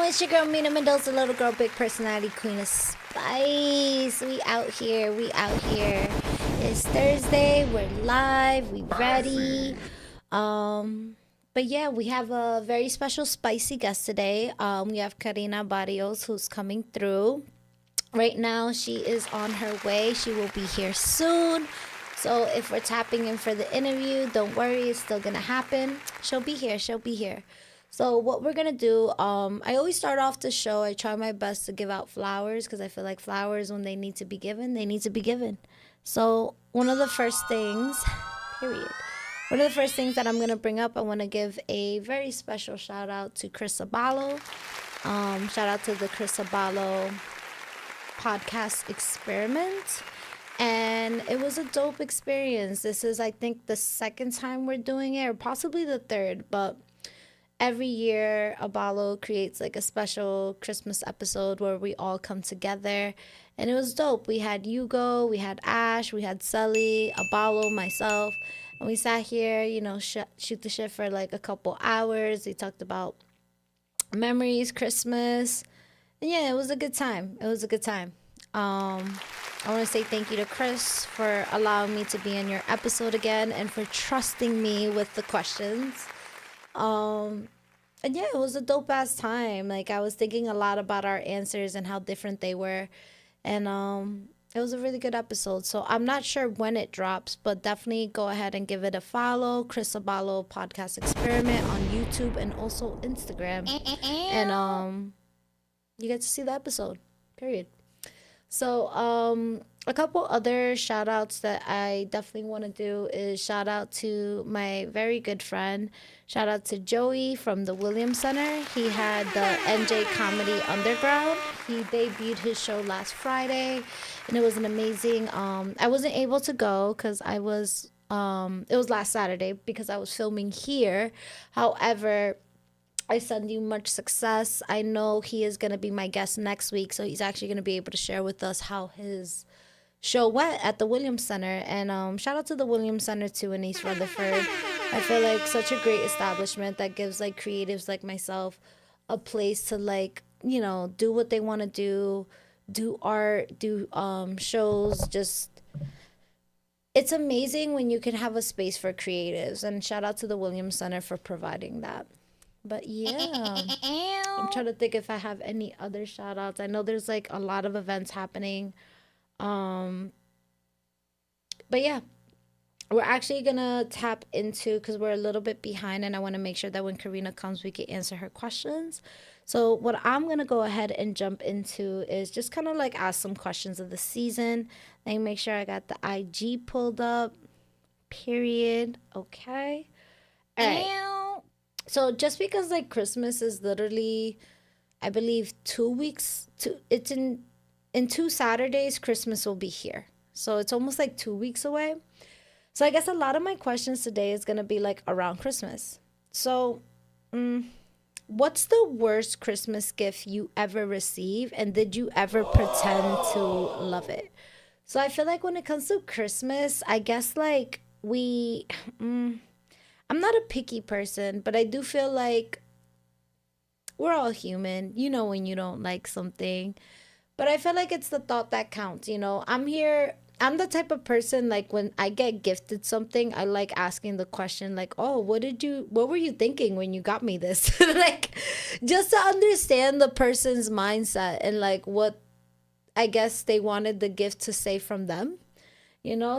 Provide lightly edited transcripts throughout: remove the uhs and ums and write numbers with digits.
It's your girl Mina Mendoza, little girl, big personality, queen of spice. We out here. It's Thursday. We're live. We ready. But yeah, we have a very special spicy guest today. We have Carina Barrios who's coming through. Right now, she is on her way. She will be here soon. So if we're tapping in for the interview, don't worry, it's still gonna happen. She'll be here. So what we're gonna do, I always start off the show, I try my best to give out flowers because I feel like flowers, when they need to be given, they need to be given. So one of the first things that I'm gonna bring up, I wanna give a very special shout out to Chris Abalo. Shout out to the Chris Abalo podcast experiment. And it was a dope experience. This is, I think, the second time we're doing it, or possibly the third, but every year, Abalo creates like a special Christmas episode where we all come together, and it was dope. We had Hugo, we had Ash, we had Sully, Abalo, myself, and we sat here, shoot the shit for like a couple hours. We talked about memories, Christmas, and yeah, it was a good time. I want to say thank you to Chris for allowing me to be in your episode again and for trusting me with the questions. And yeah, it was a dope ass time. Like, I was thinking a lot about our answers and how different they were. And it was a really good episode. So I'm not sure when it drops, but definitely go ahead and give it a follow. Chris Abalo Podcast Experiment on YouTube and also Instagram. And you get to see the episode, period. So a couple other shout outs that I definitely want to do is shout out to my very good friend. Shout out to Joey from the Williams Center. He had the NJ Comedy Underground. He debuted his show last Friday, and it was an amazing. I wasn't able to go because it was last Saturday because I was filming here. However, I send you much success. I know he is going to be my guest next week, so he's actually going to be able to share with us how his show went at the Williams Center. And shout out to the Williams Center too in East Rutherford. I feel like such a great establishment that gives like creatives like myself a place to like, do what they want to do art, do shows. Just, it's amazing when you can have a space for creatives, and shout out to the Williams Center for providing that. But yeah, I'm trying to think if I have any other shout outs. I know there's like a lot of events happening. But yeah, we're actually gonna tap into, because we're a little bit behind, and I want to make sure that when Carina comes, we can answer her questions. So what I'm gonna go ahead and jump into is just kind of like ask some questions of the season. Let me make sure I got the IG pulled up. Period. Okay. All right. So just because like Christmas is literally, I believe 2 weeks it's in 2 Saturdays, Christmas will be here. So it's almost like 2 weeks away. So I guess a lot of my questions today is going to be like around Christmas. So what's the worst Christmas gift you ever received, and did you ever pretend to love it? So I feel like when it comes to Christmas, I guess like I'm not a picky person, but I do feel like we're all human. When you don't like something. But I feel like it's the thought that counts. I'm the type of person, like, when I get gifted something, I like asking the question, like, oh, what were you thinking when you got me this? Like, just to understand the person's mindset and, like, what I guess they wanted the gift to say from them.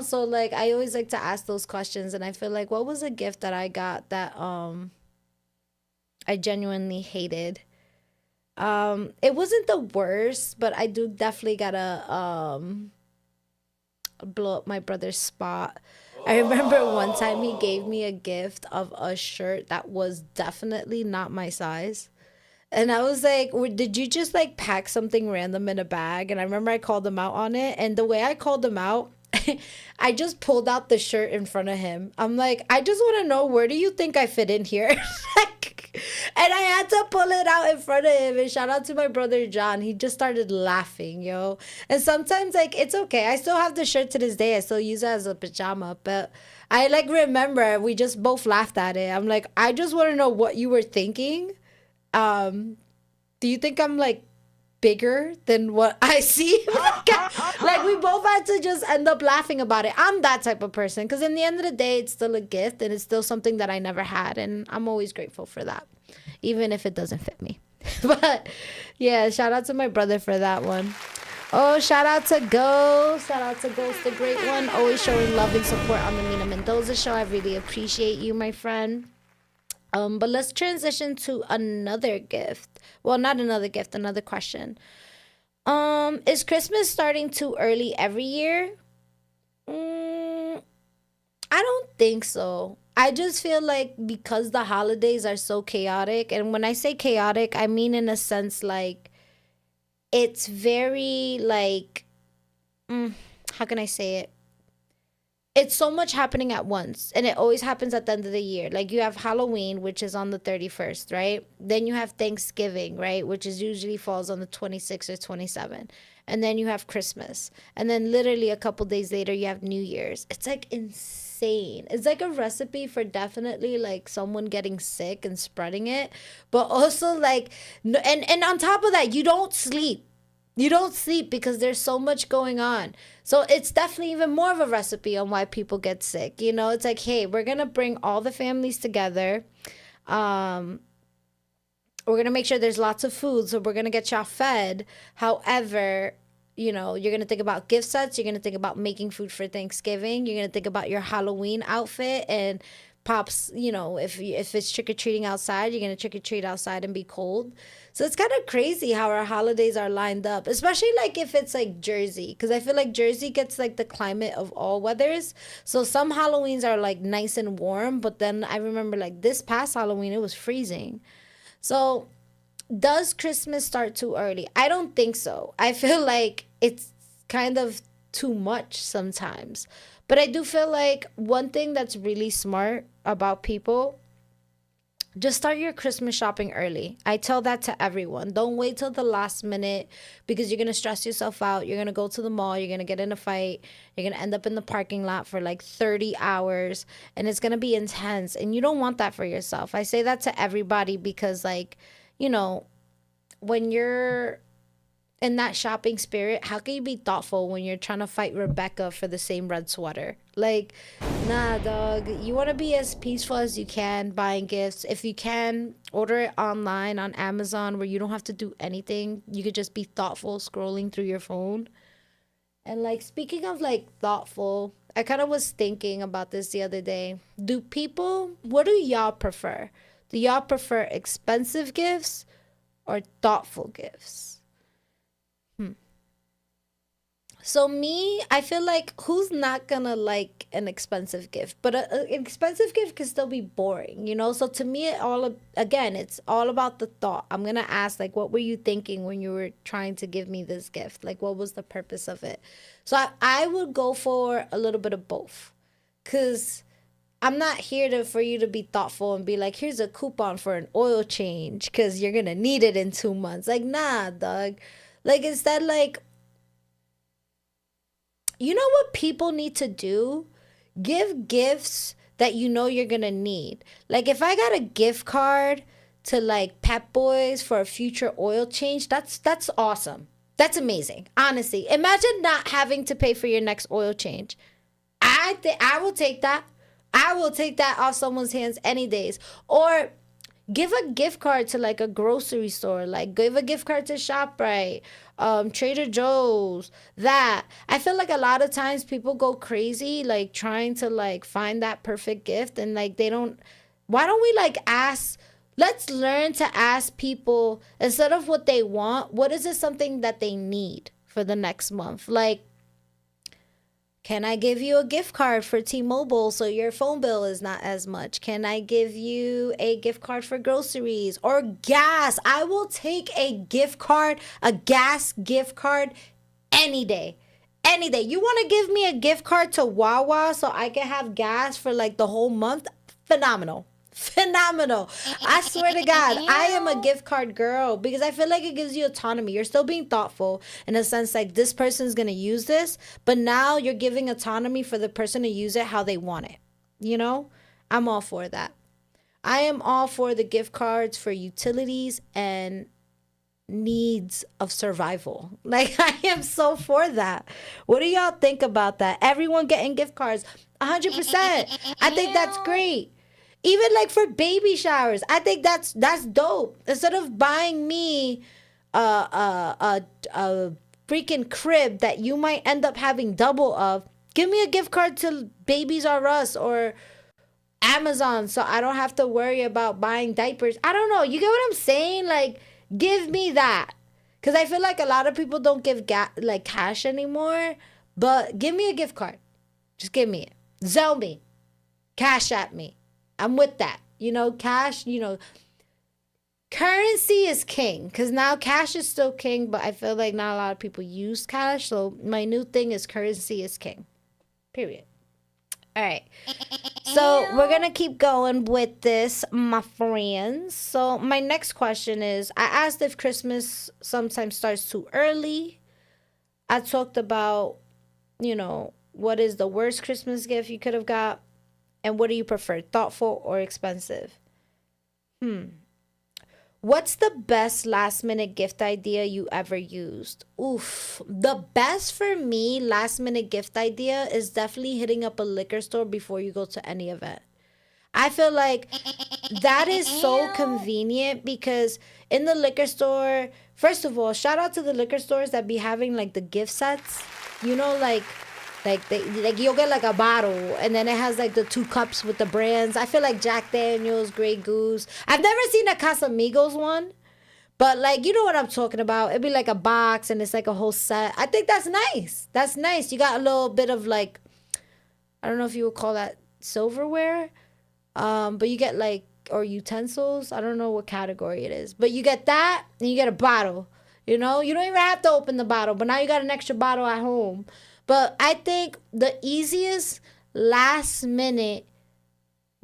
So like I always like to ask those questions, and I feel like, what was a gift that I got that I genuinely hated? It wasn't the worst, but I do definitely gotta blow up my brother's spot. I remember one time he gave me a gift of a shirt that was definitely not my size. And I was like, did you just like pack something random in a bag? And I remember I called him out on it. And the way I called him out, I just pulled out the shirt in front of him. I'm like, I just want to know, where do you think I fit in here? And I had to pull it out in front of him. And shout out to my brother John. He just started laughing, yo. And sometimes, like, it's okay. I still have the shirt to this day. I still use it as a pajama. But I, like, remember we just both laughed at it. I'm like, I just want to know what you were thinking. Do you think I'm, like, bigger than what I see? Like, we both had to just end up laughing about it. I'm that type of person, because in the end of the day, it's still a gift, and it's still something that I never had, and I'm always grateful for that, even if it doesn't fit me. But yeah, shout out to my brother for that one. Oh, shout out to Ghost. Shout out to Ghost, the great one, always showing love and support on the Mina Mendoza Show. I really appreciate you, my friend. But let's transition to another gift. Well, not another gift, another question. Is Christmas starting too early every year? I don't think so. I just feel like because the holidays are so chaotic, and when I say chaotic, I mean in a sense like it's very like, how can I say it? It's so much happening at once, and it always happens at the end of the year. Like, you have Halloween, which is on the 31st, right? Then you have Thanksgiving, right? Which is usually falls on the 26th or 27th. And then you have Christmas. And then literally a couple days later, you have New Year's. It's like insane. It's like a recipe for definitely like someone getting sick and spreading it. But also like, and on top of that, you don't sleep. You don't sleep because there's so much going on. So it's definitely even more of a recipe on why people get sick. You know, it's like, hey, we're going to bring all the families together. We're going to make sure there's lots of food. So we're going to get y'all fed. However, you know, you're going to think about gift sets. You're going to think about making food for Thanksgiving. You're going to think about your Halloween outfit and pops, you know, if it's trick-or-treating outside, you're going to trick-or-treat outside and be cold. So it's kind of crazy how our holidays are lined up, especially like if it's like Jersey, because I feel like Jersey gets like the climate of all weathers. So some Halloweens are like nice and warm, but then I remember like this past Halloween, it was freezing. So does Christmas start too early? I don't think so. I feel like it's kind of too much sometimes. But I do feel like one thing that's really smart about people, just start your Christmas shopping early. I tell that to everyone. Don't wait till the last minute because you're going to stress yourself out. You're going to go to the mall. You're going to get in a fight. You're going to end up in the parking lot for like 30 hours and it's going to be intense. And you don't want that for yourself. I say that to everybody because like, you know, when you're in that shopping spirit, how can you be thoughtful when you're trying to fight Rebecca for the same red sweater? Like, nah, dog. You want to be as peaceful as you can buying gifts. If you can, order it online on Amazon where you don't have to do anything. You could just be thoughtful scrolling through your phone. And like, speaking of like thoughtful, I kind of was thinking about this the other day. What do y'all prefer? Do y'all prefer expensive gifts or thoughtful gifts? So me, I feel like who's not gonna like an expensive gift? But an expensive gift can still be boring, you know? So to me, it's all about the thought. I'm gonna ask, like, what were you thinking when you were trying to give me this gift? Like, what was the purpose of it? So I would go for a little bit of both. Because I'm not here for you to be thoughtful and be like, here's a coupon for an oil change because you're gonna need it in 2 months. Like, nah, dog. Like, instead, like, you know what people need to do? Give gifts that you know you're going to need. Like if I got a gift card to like Pep Boys for a future oil change, that's awesome. That's amazing. Honestly, imagine not having to pay for your next oil change. I will take that. I will take that off someone's hands any days. Or give a gift card to like a grocery store. Like give a gift card to ShopRite, Trader Joe's. That I feel like a lot of times people go crazy like trying to like find that perfect gift and like they don't. Why don't we like ask? Let's learn to ask people instead of what they want. What is it something that they need for the next month? Like, Can I give you a gift card for T-Mobile so your phone bill is not as much? Can I give you a gift card for groceries or gas? I will take a gift card, a gas gift card any day. Any day. You want to give me a gift card to Wawa so I can have gas for like the whole month? Phenomenal. Phenomenal. I swear to God, I am a gift card girl because I feel like it gives you autonomy. You're still being thoughtful in a sense like this person's going to use this, but now you're giving autonomy for the person to use it how they want it. You know, I'm all for that. I am all for the gift cards for utilities and needs of survival. Like, I am so for that. What do y'all think about that? Everyone getting gift cards, 100%. I think that's great. Even like for baby showers, I think that's dope. Instead of buying me a freaking crib that you might end up having double of, give me a gift card to Babies R Us or Amazon so I don't have to worry about buying diapers. I don't know. You get what I'm saying? Like, give me that. Because I feel like a lot of people don't give like cash anymore. But give me a gift card. Just give me it. Zelle me. Cash at me. I'm with that. You know, cash, you know, currency is king. Because now cash is still king. But I feel like not a lot of people use cash. So my new thing is currency is king. Period. All right. So we're going to keep going with this, my friends. So my next question is, I asked if Christmas sometimes starts too early. I talked about, you know, what is the worst Christmas gift you could have got? And what do you prefer, thoughtful or expensive? What's the best last minute gift idea you ever used? Oof. The best for me last minute gift idea is definitely hitting up a liquor store before you go to any event. I feel like that is so convenient because in the liquor store, first of all, shout out to the liquor stores that be having like the gift sets. You know, like you'll get like a bottle and then it has like the 2 cups with the brands. I feel like Jack Daniels, Grey Goose. I've never seen a Casamigos one, but like, you know what I'm talking about. It'd be like a box and it's like a whole set. I think that's nice. That's nice. You got a little bit of like, I don't know if you would call that silverware, but you get like, or utensils. I don't know what category it is, but you get that and you get a bottle. You know, you don't even have to open the bottle, but now you got an extra bottle at home. But I think the easiest last minute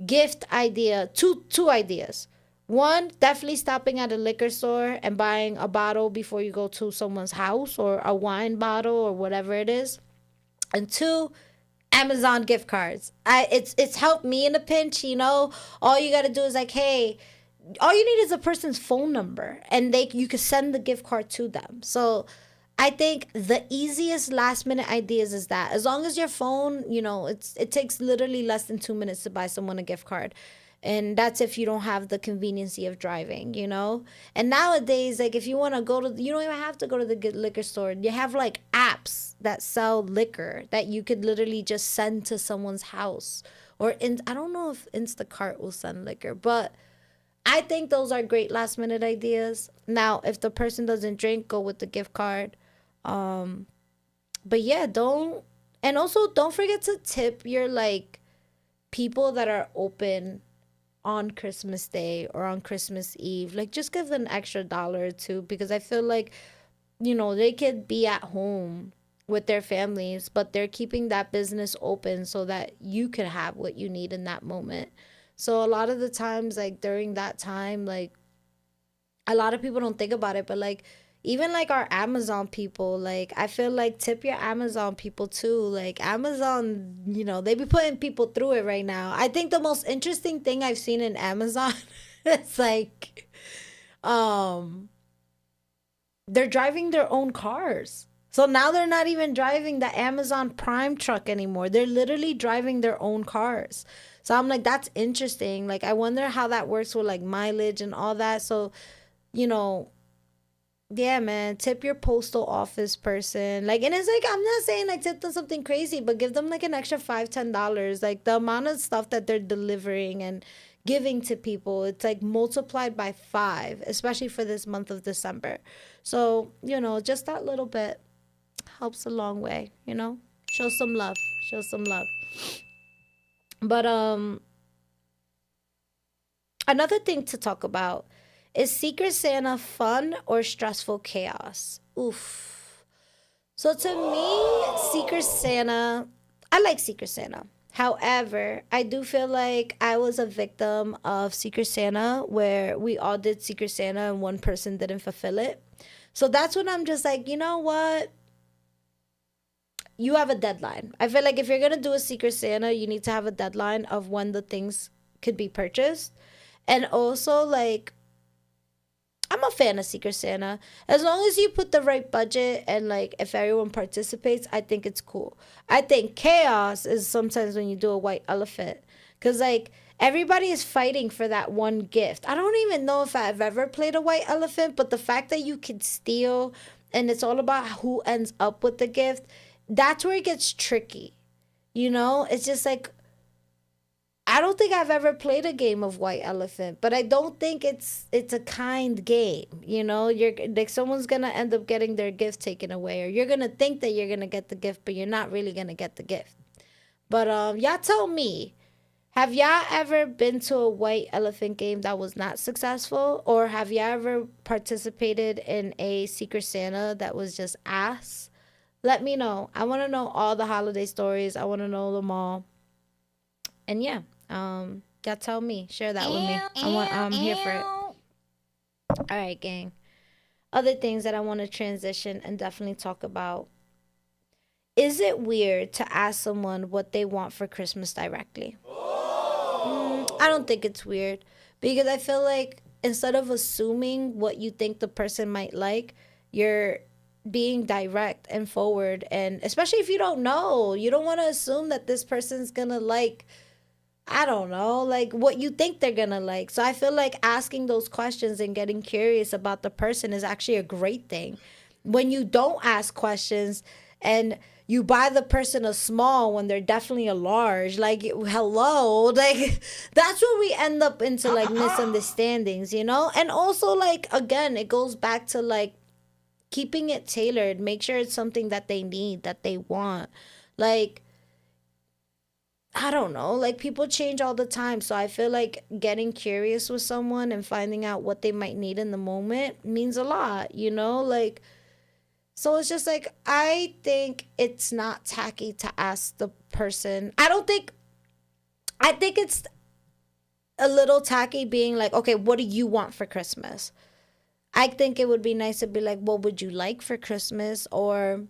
gift idea, two ideas. One, definitely stopping at a liquor store and buying a bottle before you go to someone's house, or a wine bottle or whatever it is. And 2, Amazon gift cards. It's helped me in a pinch, you know. All you got to do is like, hey, all you need is a person's phone number and you could send the gift card to them. So I think the easiest last minute ideas is that as long as your phone, you know, it takes literally less than 2 minutes to buy someone a gift card. And that's if you don't have the conveniency of driving, you know? And nowadays, like if you want to you don't even have to go to the liquor store. You have like apps that sell liquor that you could literally just send to someone's house. I don't know if Instacart will send liquor, but I think those are great last minute ideas. Now, if the person doesn't drink, go with the gift card. But yeah, don't forget to tip your like people that are open on Christmas Day or on Christmas Eve. Like, just give them an extra $1 or 2 because I feel like, you know, they could be at home with their families, but they're keeping that business open so that you can have what you need in that moment. So a lot of the times, like during that time, like a lot of people don't think about it, but like even like our Amazon people, like I feel like tip your Amazon people too. Like Amazon, you know, they be putting people through it right now. I think the most interesting thing I've seen in Amazon is like they're driving their own cars. So now they're not even driving the Amazon Prime truck anymore. They're literally driving their own cars. So I'm like, that's interesting. Like, I wonder how that works with like mileage and all that. So, you know, yeah, man, tip your postal office person. Like, and it's like, I'm not saying like tip them something crazy, but give them like an extra $5-10. Like the amount of stuff that they're delivering and giving to people, it's like multiplied by 5, especially for this month of December. So, you know, just that little bit helps a long way, you know? Show some love. Show some love. But another thing to talk about is Secret Santa fun or stressful chaos? Oof. So to me, Secret Santa, I like Secret Santa. However, I do feel like I was a victim of Secret Santa where we all did Secret Santa and one person didn't fulfill it. So that's when I'm just like, you know what? You have a deadline. I feel like if you're going to do a Secret Santa, you need to have a deadline of when the things could be purchased. And also, like, I'm a fan of Secret Santa. As long as you put the right budget and like if everyone participates, I think it's cool. I think chaos is sometimes when you do a white elephant. Cause like everybody is fighting for that one gift. I don't even know if I've ever played a white elephant, but the fact that you could steal and it's all about who ends up with the gift, that's where it gets tricky. You know? It's just like I don't think I've ever played a game of White Elephant, but I don't think it's a kind game. You know, you're like someone's gonna end up getting their gift taken away, or you're gonna think that you're gonna get the gift, but you're not really gonna get the gift. But y'all tell me, have y'all ever been to a White Elephant game that was not successful, or have y'all ever participated in a Secret Santa that was just ass? Let me know. I want to know all the holiday stories. I want to know them all. And yeah, y'all tell me. Share that with me. I'm here for it. All right, gang. Other things that I want to transition and definitely talk about. Is it weird to ask someone what they want for Christmas directly? I don't think it's weird because I feel like instead of assuming what you think the person might like, you're being direct and forward. And especially if you don't know, you don't want to assume that this person's gonna like, I don't know, like what you think they're gonna like. So I feel like asking those questions and getting curious about the person is actually a great thing. When you don't ask questions and you buy the person a small when they're definitely a large, like hello, like that's where we end up into like misunderstandings, you know? And also like again, it goes back to like keeping it tailored. Make sure it's something that they need, that they want. Like I don't know, like people change all the time. So I feel like getting curious with someone and finding out what they might need in the moment means a lot, you know? Like, so it's just like, I think it's not tacky to ask the person. I think it's a little tacky being like, okay, what do you want for Christmas? I think it would be nice to be like, what would you like for Christmas? Or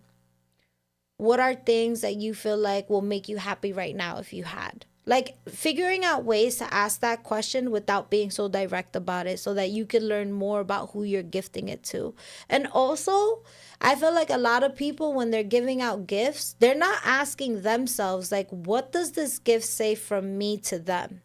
what are things that you feel like will make you happy right now if you had? Like figuring out ways to ask that question without being so direct about it so that you can learn more about who you're gifting it to. And also, I feel like a lot of people, when they're giving out gifts, they're not asking themselves, like, what does this gift say from me to them?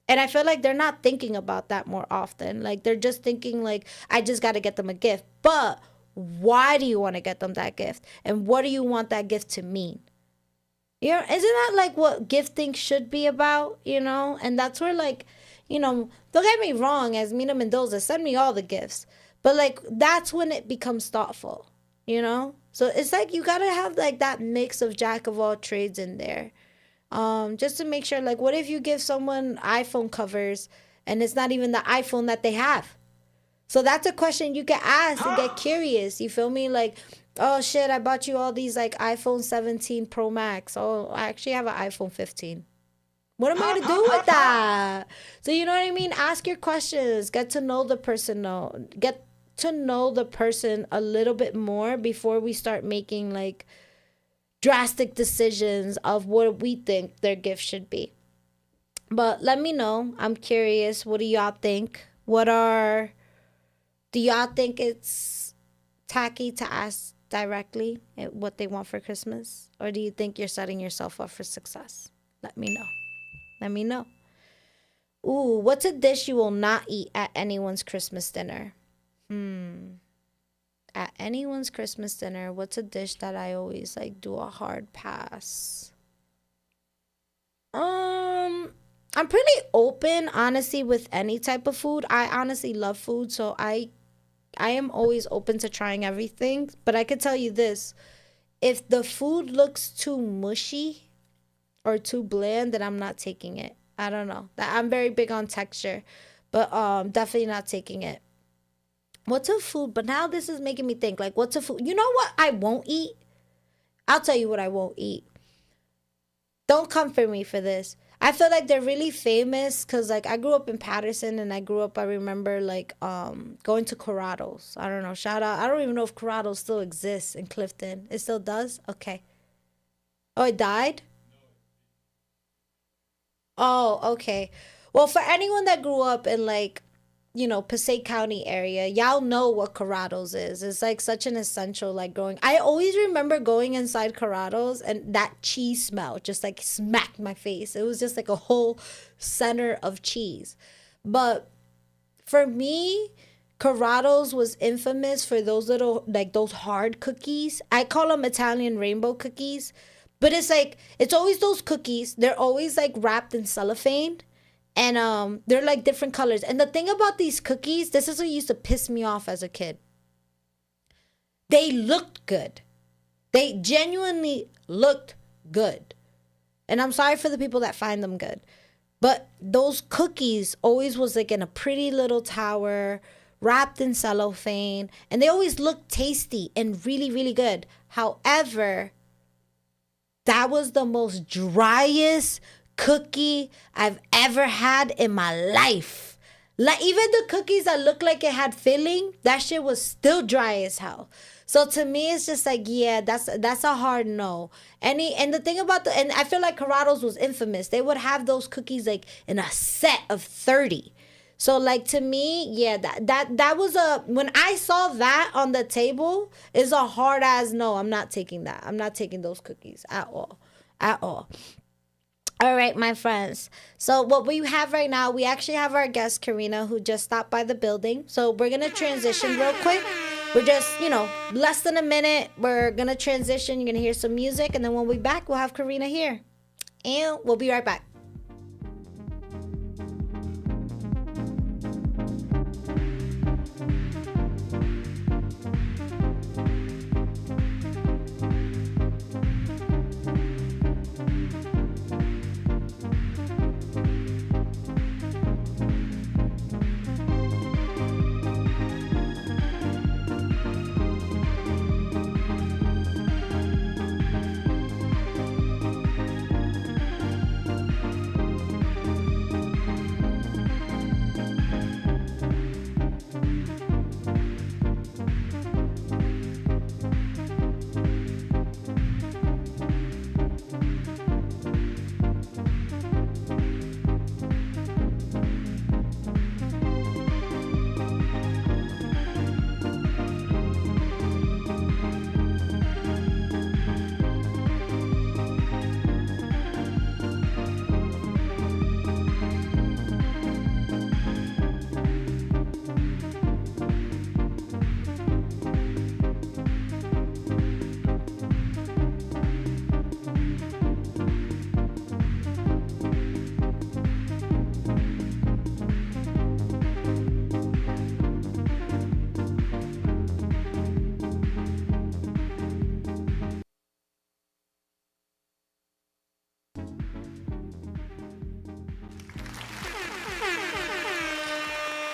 And I feel like they're not thinking about that more often. Like they're just thinking like, I just got to get them a gift. But why do you want to get them that gift? And what do you want that gift to mean? You know, isn't that like what gifting should be about, you know? And that's where like, you know, don't get me wrong, as Mina Mendoza, send me all the gifts. But like, that's when it becomes thoughtful, you know? So it's like you got to have like that mix of jack of all trades in there. Just to make sure, like, what if you give someone iPhone covers and it's not even the iPhone that they have? So that's a question you can ask and get curious. You feel me? Like, oh shit, I bought you all these like iPhone 17 Pro Max. Oh, I actually have an iPhone 15. What am I gonna do with that? So you know what I mean? Ask your questions. Get to know the person. Get to know the person a little bit more before we start making like drastic decisions of what we think their gift should be. But let me know. I'm curious. What do y'all think? Do y'all think it's tacky to ask directly what they want for Christmas? Or do you think you're setting yourself up for success? Let me know. Let me know. Ooh, what's a dish you will not eat at anyone's Christmas dinner? At anyone's Christmas dinner, what's a dish that I always like do a hard pass? I'm pretty open, honestly, with any type of food. I honestly love food, so I am always open to trying everything. But I could tell you this. if the food looks too mushy or too bland, then I'm not taking it. I don't know. I'm very big on texture, but definitely not taking it. What's a food? But now this is making me think, like, what's a food? You know what I won't eat? I'll tell you what I won't eat. Don't come for me for this. I feel like they're really famous because, like, I grew up in Patterson, and I remember, like, going to Corrado's. I don't know, shout out. I don't even know if Corrado's still exists in Clifton. It still does? Okay. Oh, it died? Oh, okay. Well, for anyone that grew up in, like, Passaic County area, y'all know what Corrado's is. It's like such an essential, like, going. I always remember going inside Corrado's and that cheese smell just like smacked my face. It was just like a whole center of cheese. But for me, Corrado's was infamous for those little, like, those hard cookies. I call them Italian rainbow cookies. But it's like, it's always those cookies. They're always like wrapped in cellophane. And they're like different colors. And the thing about these cookies, this is what used to piss me off as a kid. They looked good. They genuinely looked good. And I'm sorry for the people that find them good. But those cookies always was like in a pretty little tower, wrapped in cellophane. And they always looked tasty and really, really good. However, that was the most driest cookie I've ever had in my life. Like, even the cookies that looked like it had filling, that shit was still dry as hell. So to me, it's just like, yeah, that's a hard no. And the thing about and I feel like Corrado's was infamous. They would have those cookies like in a set of 30. So, like, to me, yeah, that was when I saw that on the table, is a hard ass no. I'm not taking that. I'm not taking those cookies at all. At all. All right, my friends. So what we have right now, we actually have our guest, Carina, who just stopped by the building. So we're going to transition real quick. We're just, less than a minute. We're going to transition. You're going to hear some music. And then when we're back, we'll have Carina here. And we'll be right back.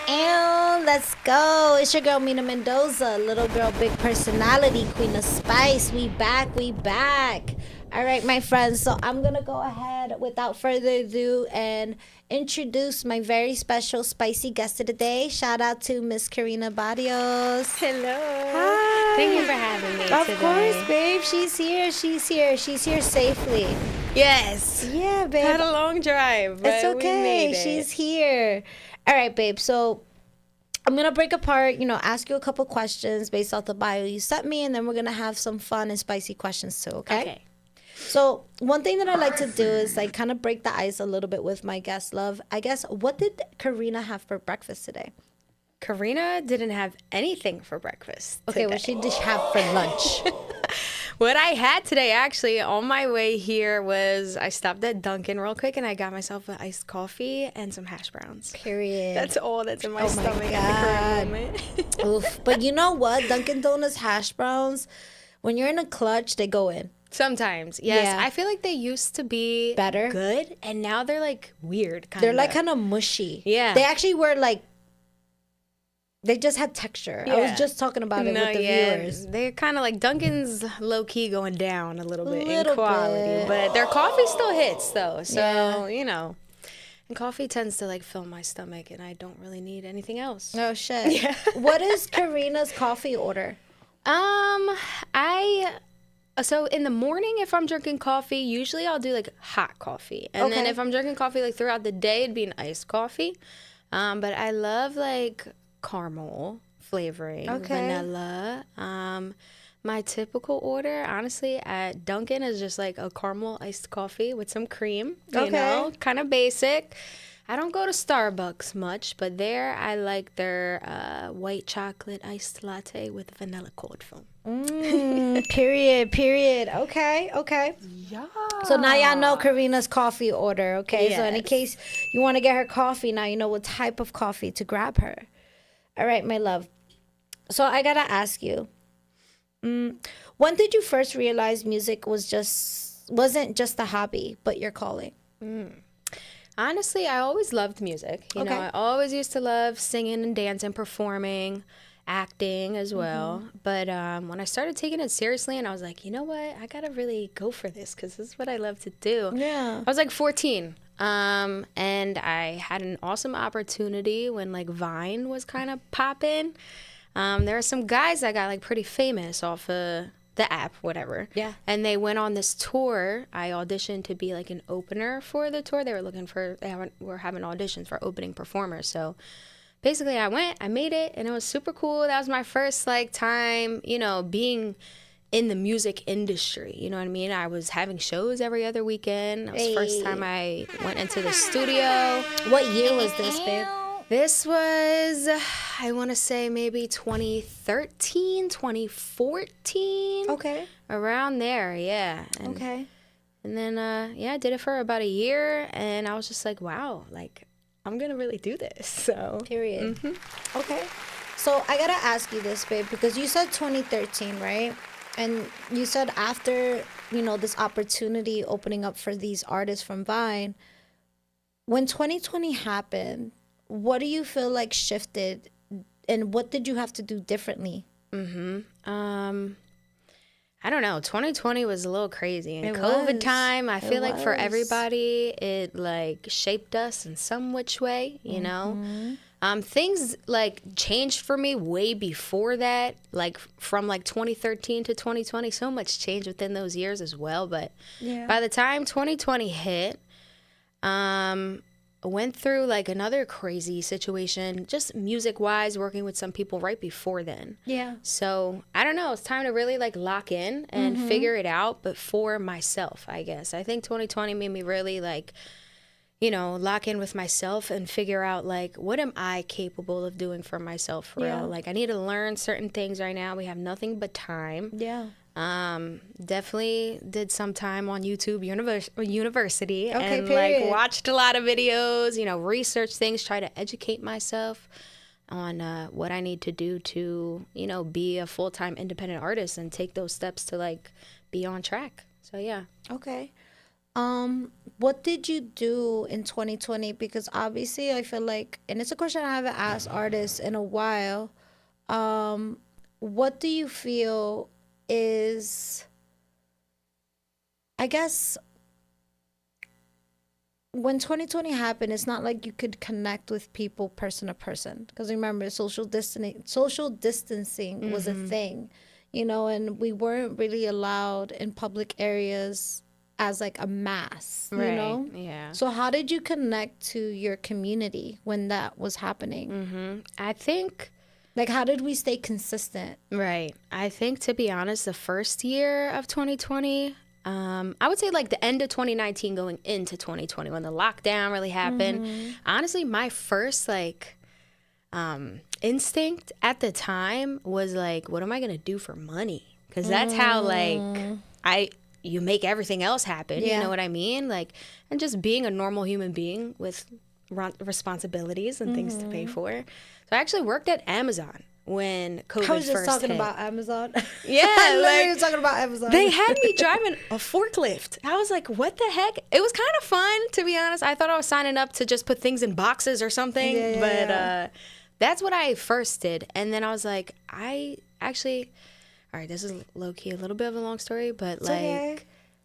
And let's go. It's your girl, Mina Mendoza. Little girl, big personality, queen of spice. We back. All right, my friends. So I'm going to go ahead without further ado and introduce my very special spicy guest of the day. Shout out to Miss Carina Barrios. Hello. Hi. Thank you for having me today. Of course, babe. She's here safely. Yes. Yeah, babe. Had a long drive, but It's okay. we made it. She's here. All right, babe. So I'm going to break apart, ask you a couple questions based off the bio you sent me, and then we're going to have some fun and spicy questions too, okay? Okay. So one thing that I like to do is like kind of break the ice a little bit with my guest love. I guess, what did Carina have for breakfast today? Carina didn't have anything for breakfast Okay, today. what she did have for lunch? What I had today, actually, on my way here was I stopped at Dunkin' real quick and I got myself an iced coffee and some hash browns. Period. That's all that's in my Oh my stomach God. at the current moment. Oof. But you know what? Dunkin' Donuts hash browns, when you're in a clutch, they go in. Sometimes, yes. Yeah. I feel like they used to be Better? good, and now they're like weird. They're like kind of mushy. Yeah. They actually were like, they just had texture. I was just talking about it with the viewers. They're kind of like Dunkin's low key going down a little bit in Little quality, bit. but their coffee still hits though. So Yeah. you know, and coffee tends to like fill my stomach, and I don't really need anything else. Oh shit. Yeah. What is Carina's coffee order? So in the morning, if I'm drinking coffee, usually I'll do like hot coffee, and then Okay. if I'm drinking coffee like throughout the day, it'd be an iced coffee. But I love like caramel flavoring, Okay. vanilla. My typical order, honestly, at Dunkin' is just like a caramel iced coffee with some cream. You know, kind of basic. I don't go to Starbucks much, but there I like their white chocolate iced latte with vanilla cold foam. Period. Okay. Yeah. So now y'all know Carina's coffee order, okay? So in Yes. case you want to get her coffee, now you know what type of coffee to grab her. All right, my love. So I got to ask you, when did you first realize music wasn't just a hobby, but your calling? Honestly, I always loved music. You know, Okay. I always used to love singing and dancing, performing, acting as well. But when I started taking it seriously and I was like, you know what? I got to really go for this because this is what I love to do. Yeah. I was like 14. And I had an awesome opportunity when like Vine was kind of popping. There were some guys that got like pretty famous off of the app, whatever. Yeah. And they went on this tour. I auditioned to be like an opener for the tour. They were were having auditions for opening performers. So basically I went, I made it, and it was super cool. That was my first like time, you know, being in the music industry. You know what I mean? I was having shows every other weekend. That was the first time I went into the studio. What year was this, babe? This was, I want to say maybe 2013, 2014. Okay. Around there, yeah. And, Okay. And then, I did it for about a year, and I was just like, wow, like, I'm going to really do this. So, Period. Okay. So I got to ask you this, babe, because you said 2013, right? And you said after, you know, this opportunity opening up for these artists from Vine, when 2020 happened, what do you feel like shifted, and what did you have to do differently? I don't know. 2020 was a little crazy. And It COVID was. time, I feel like for was. everybody, it like shaped us in some which way, you know? Things like changed for me way before that, like from like 2013 to 2020. So much changed within those years as well. But by the time 2020 hit, I went through like another crazy situation, just music wise, working with some people right before then. Yeah. So I don't know. It's time to really like lock in and figure it out, but for myself, I guess. I think 2020 made me really like, you know, lock in with myself and figure out like, what am I capable of doing for myself for real? Like I need to learn certain things right now. We have nothing but time. Yeah. Definitely did some time on YouTube University Okay, and period. like watched a lot of videos, you know, research things, try to educate myself on what I need to do to, you know, be a full-time independent artist and take those steps to like be on track. So yeah. Okay. What did you do in 2020? Because obviously I feel like, and it's a question I haven't asked artists in a while, what do you feel is, I guess, when 2020 happened, it's not like you could connect with people person to person, because remember, social distancing was a thing, you know, and we weren't really allowed in public areas as like a mass, you know? Yeah. So how did you connect to your community when that was happening? I think Like, how did we stay consistent? Right. I think, to be honest, the first year of 2020, I would say like the end of 2019 going into 2020 when the lockdown really happened. Honestly, my first like instinct at the time was like, what am I going to do for money? Because that's how like you make everything else happen. You know what I mean? Like, and just being a normal human being with responsibilities and things to pay for. So I actually worked at Amazon when COVID I was just first talking hit. about Amazon. Yeah, I literally like, was talking about Amazon. they had me driving a forklift. I was like, what the heck? It was kind of fun, to be honest. I thought I was signing up to just put things in boxes or something. Yeah. That's what I first did. And then I was like, I actually, all right, this is low-key a little bit of a long story, but It's like, okay.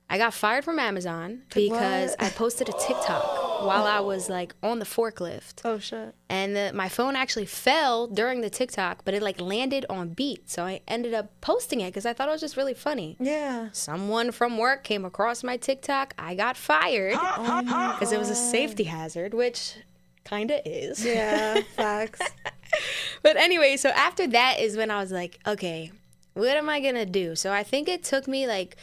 I got fired from Amazon because What? I posted a TikTok while I was like on the forklift. Oh shit. And my phone actually fell during the TikTok, but it like landed on beat. So I ended up posting it because I thought it was just really funny. Yeah. Someone from work came across my TikTok. I got fired because it was a safety hazard, which kind of is. Yeah. Facts. But anyway, so after that is when I was like, okay, what am I going to do? So I think it took me like,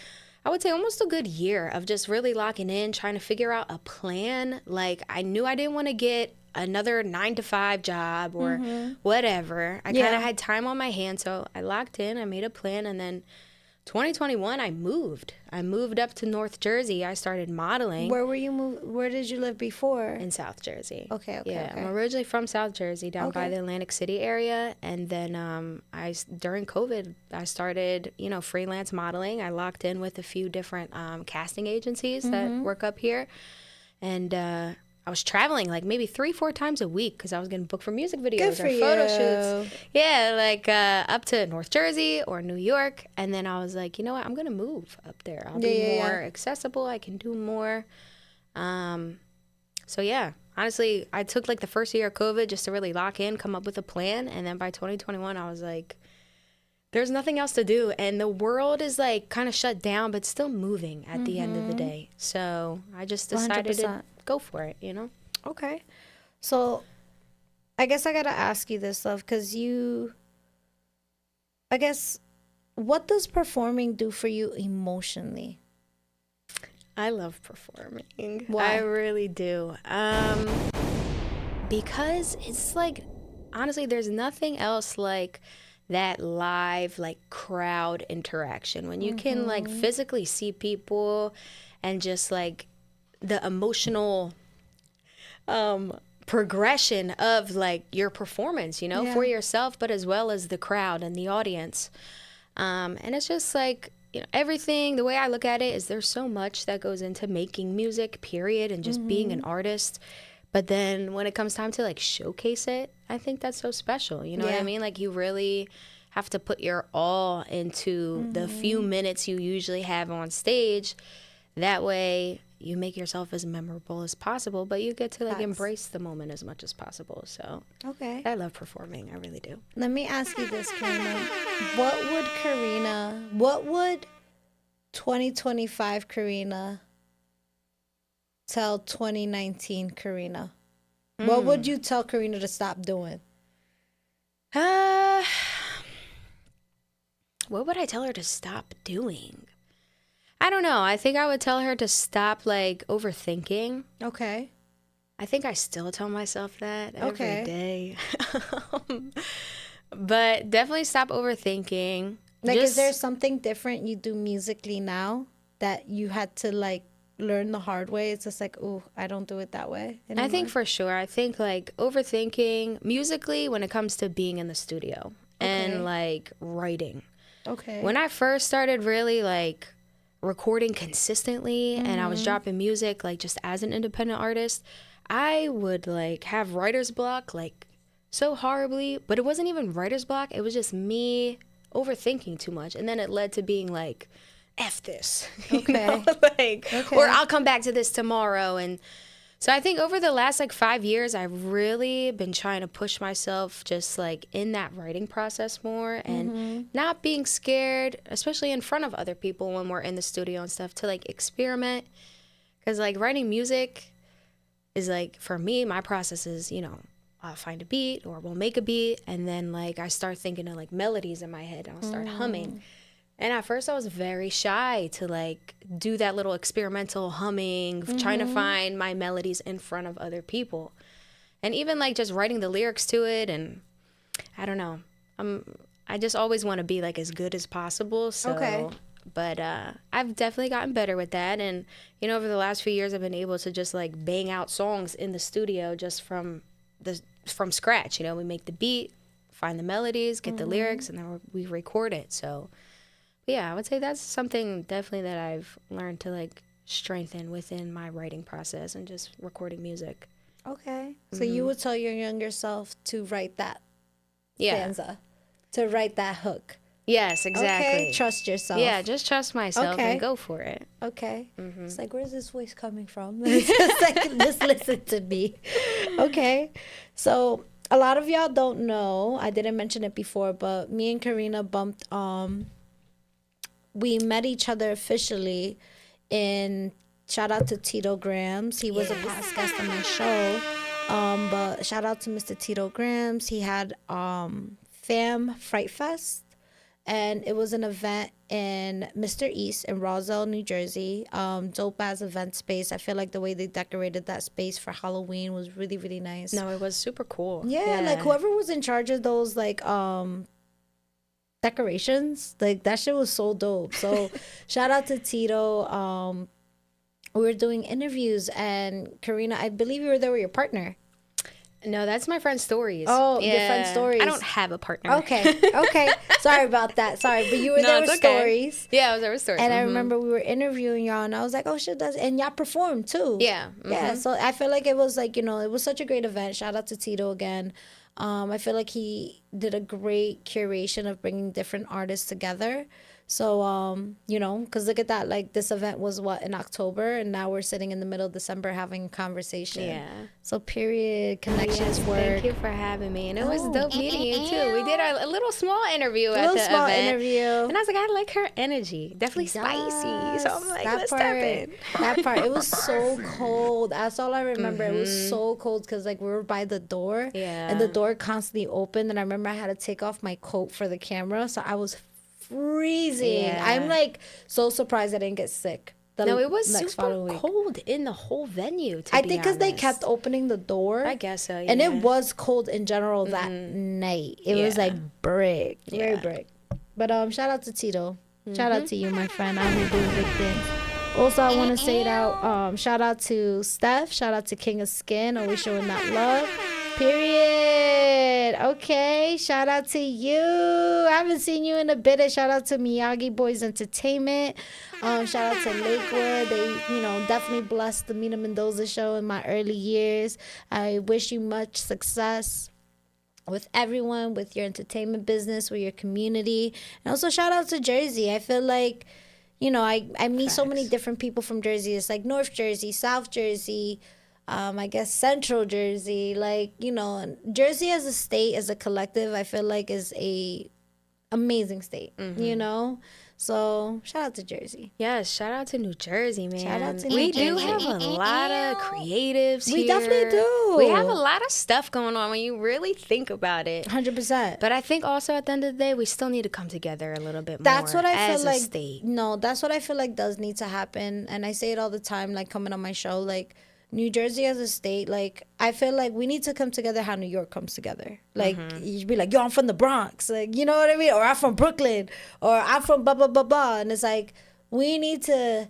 I would say almost a good year of just really locking in, trying to figure out a plan. Like I knew I didn't want to get another 9-to-5 job or whatever. I kind of had time on my hands, so I locked in, I made a plan, and then 2021 I moved. I moved up to North Jersey. I started modeling. Where were you Where did you live before? In South Jersey. Okay. Yeah, Okay. I'm originally from South Jersey, down by Okay. the Atlantic City area, and then during COVID I started, freelance modeling. I locked in with a few different casting agencies that work up here, and I was traveling like maybe 3-4 times a week because I was getting booked for music videos for or photo you. shoots. Yeah, like up to North Jersey or New York, and then I was like, you know what, I'm gonna move up there. I'll be more accessible. I can do more. So yeah, honestly, I took like the first year of COVID just to really lock in, come up with a plan, and then by 2021, I was like, there's nothing else to do, and the world is like kind of shut down, but still moving at the end of the day. So I just decided to 100%. go for it, Okay. So I guess I gotta ask you this, love, because I guess, what does performing do for you emotionally? I love performing. Why? I really do. Because it's like, honestly, there's nothing else like that live, like crowd interaction when you can like physically see people and just like the emotional progression of like your performance, for yourself, but as well as the crowd and the audience. And it's just like, everything, the way I look at it is there's so much that goes into making music, period, and just being an artist. But then when it comes time to like showcase it, I think that's so special. You know what I mean? Like you really have to put your all into the few minutes you usually have on stage. That way you make yourself as memorable as possible, but you get to like embrace the moment as much as possible. So Okay. I love performing. I really do. Let me ask you this, Karina. What would 2025 Karina tell 2019 Karina? What would you tell Karina to stop doing? What would I tell her to stop doing? I don't know. I think I would tell her to stop like overthinking. Okay. I think I still tell myself that every Okay. day. But definitely stop overthinking. Like, is there something different you do musically now that you had to like learn the hard way? It's just like, oh, I don't do it that way anymore. I think for sure. I think like overthinking musically when it comes to being in the studio and like writing. Okay. When I first started really like recording consistently and I was dropping music like just as an independent artist, I would like have writer's block like so horribly, but it wasn't even writer's block. It was just me overthinking too much. And then it led to being like, F this, or I'll come back to this tomorrow. And so I think over the last like 5 years, I've really been trying to push myself just like in that writing process more and not being scared, especially in front of other people when we're in the studio and stuff, to like experiment. Because like writing music is like, for me, my process is, I'll find a beat or we'll make a beat. And then like I start thinking of like melodies in my head and I'll start humming. And at first I was very shy to like do that little experimental humming, trying to find my melodies in front of other people. And even like just writing the lyrics to it. And I don't know, I just always want to be like as good as possible. So, but I've definitely gotten better with that. And, over the last few years, I've been able to just like bang out songs in the studio just from scratch. We make the beat, find the melodies, get the lyrics, and then we record it. So, yeah, I would say that's something definitely that I've learned to like strengthen within my writing process and just recording music. Okay. So you would tell your younger self to write that Yeah. stanza, to write that hook. Yes, exactly. Okay, trust yourself. Yeah, just trust myself Okay. and go for it. Okay. It's like, where's this voice coming from? It's just like, just listen to me. Okay. So a lot of y'all don't know, I didn't mention it before, but me and Carina bumped, we met each other officially in, shout out to Tito Grams. He was a past guest on my show. But shout out to Mr. Tito Grams. He had Fam Fright Fest. And it was an event in Mr. East in Roselle, New Jersey. Dope ass event space. I feel like the way they decorated that space for Halloween was really, really nice. No, it was super cool. Yeah, like whoever was in charge of those like decorations, like that shit was so dope. So shout out to Tito. We were doing interviews, and Carina, I believe you were there with your partner. No, that's my friend's Stories. Oh, your friend's Stories. I don't have a partner. Okay. Sorry about that. Sorry, but you were there with Stories. Yeah, I was there with Stories. And I remember we were interviewing y'all, and I was like, oh shit, and y'all performed too. Yeah. Yeah, so I feel like it was like, it was such a great event. Shout out to Tito again. I feel like he did a great curation of bringing different artists together. So, because look at that, like this event was in October, and now we're sitting in the middle of December having a conversation. Yeah. So connections work. Thank you for having me. And it was dope meeting you too. We did a little small interview at the event. And I was like, I like her energy. Definitely spicy. So I'm like, let's step in. That part. It was so cold. That's all I remember. It was so cold because like we were by the door. Yeah. And the door constantly opened. And I remember I had to take off my coat for the camera. So I was freezing. Yeah. I'm like so surprised I didn't get sick. No, it was super cold in the whole venue. I think because they kept opening the door. I guess so. Yeah. And it was cold in general that night. It was like brick, very brick. But shout out to Tito. Shout out to you, my friend. I'm here doing big things. Also, I want to say it out. Shout out to Steph. Shout out to King of Skin. Always showing that love. Period. Okay. Shout out to you. I haven't seen you in a bit. Shout out to Miyagi Boys Entertainment. Shout out to Lakewood. They, definitely blessed the Mina Mendoza Show in my early years. I wish you much success with everyone, with your entertainment business, with your community. And also shout out to Jersey. I feel like, I meet so many different people from Jersey. It's like North Jersey, South Jersey, I guess Central Jersey. Like, Jersey as a state, as a collective, I feel like is a amazing state, So shout out to Jersey. Yes, shout out to New Jersey, man. Shout out to New Jersey. We do have a lot of creatives here. We definitely do. We have a lot of stuff going on when you really think about it. 100%. But I think also at the end of the day, we still need to come together a little bit more. That's what I feel like. State. No, that's what I feel like does need to happen. And I say it all the time, like coming on my show, like New Jersey as a state, like I feel like we need to come together how New York comes together. Like you'd be like, yo, I'm from the Bronx, like, you know what I mean? Or I'm from Brooklyn, or I'm from blah blah blah blah. And it's like we need to